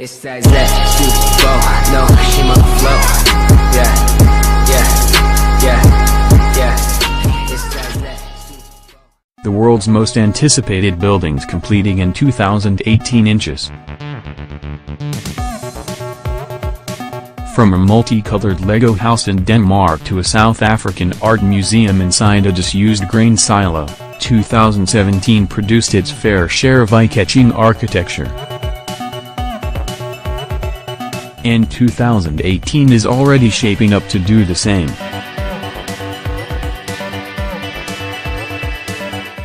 It's that flow, no, she my flow. Yeah, yeah, yeah, yeah. It's that The world's most anticipated buildings completing in 2018 inches. From a multicolored Lego house in Denmark to a South African art museum inside a disused grain silo, 2017 produced its fair share of eye-catching architecture. And 2018 is already shaping up to do the same.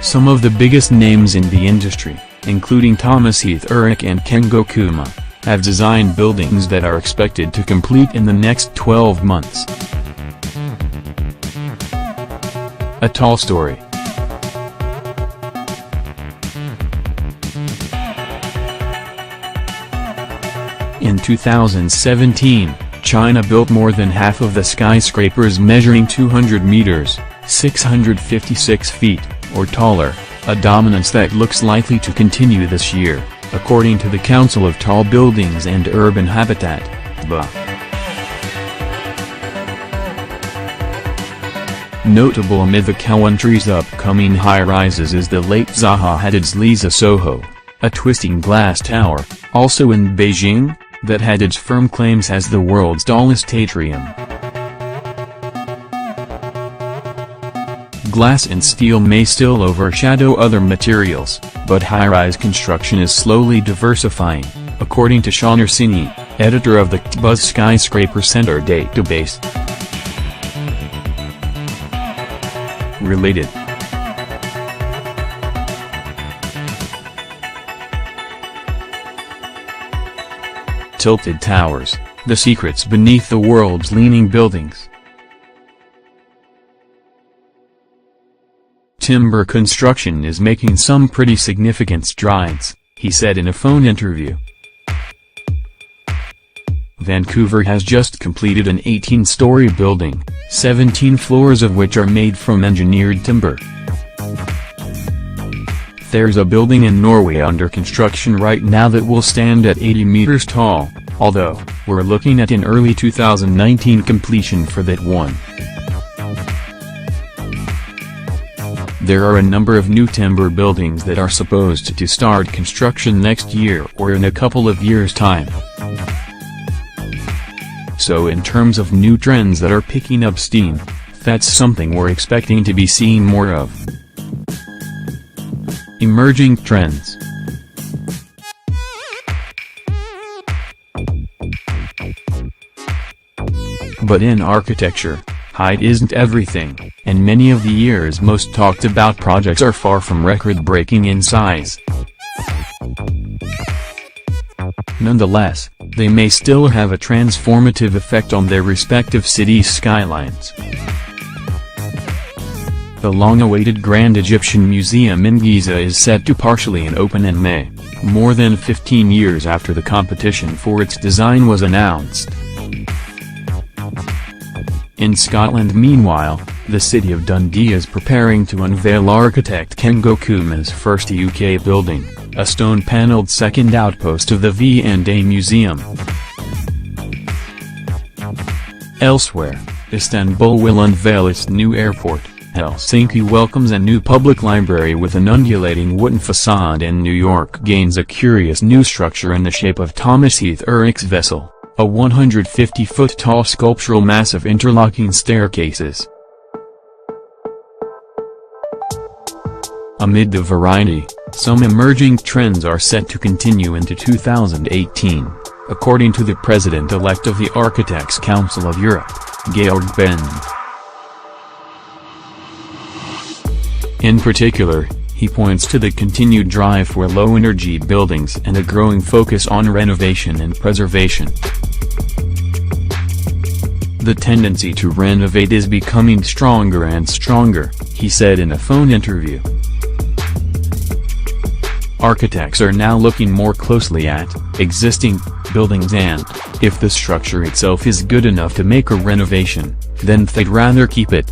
Some of the biggest names in the industry, including Thomas Heath Urich and Kengo Kuma, have designed buildings that are expected to complete in the next 12 months. A tall story. In 2017, China built more than half of the skyscrapers measuring 200 meters, 656 feet, or taller, a dominance that looks likely to continue this year, according to the Council of Tall Buildings and Urban Habitat, TBA. Notable amid the country's upcoming high-rises is the late Zaha Hadid's Lisa Soho, a twisting glass tower, also in Beijing, that Hadid's firm claims has the world's tallest atrium. Glass and steel may still overshadow other materials, but high-rise construction is slowly diversifying, according to Sean Orsini, editor of the TBA's Skyscraper Center database. Related. Tilted towers, the secrets beneath the world's leaning buildings. Timber construction is making some pretty significant strides, he said in a phone interview. Vancouver has just completed an 18-story building, 17 floors of which are made from engineered timber. There's a building in Norway under construction right now that will stand at 80 meters tall, although, we're looking at an early 2019 completion for that one. There are a number of new timber buildings that are supposed to start construction next year or in a couple of years' time. So in terms of new trends that are picking up steam, that's something we're expecting to be seeing more of. Emerging trends. But in architecture, height isn't everything, and many of the year's most talked about projects are far from record-breaking in size. Nonetheless, they may still have a transformative effect on their respective cities' skylines. The long-awaited Grand Egyptian Museum in Giza is set to partially open in May, more than 15 years after the competition for its design was announced. In Scotland meanwhile, the city of Dundee is preparing to unveil architect Kengo Kuma's first UK building, a stone-panelled second outpost of the V&A Museum. Elsewhere, Istanbul will unveil its new airport. Helsinki welcomes a new public library with an undulating wooden facade, and New York gains a curious new structure in the shape of Thomas Heath Urich's vessel, a 150-foot-tall sculptural mass of interlocking staircases. Amid the variety, some emerging trends are set to continue into 2018, according to the president-elect of the Architects' Council of Europe, Georg Benn. In particular, he points to the continued drive for low-energy buildings and a growing focus on renovation and preservation. The tendency to renovate is becoming stronger and stronger, he said in a phone interview. Architects are now looking more closely at existing buildings, and, if the structure itself is good enough to make a renovation, then they'd rather keep it.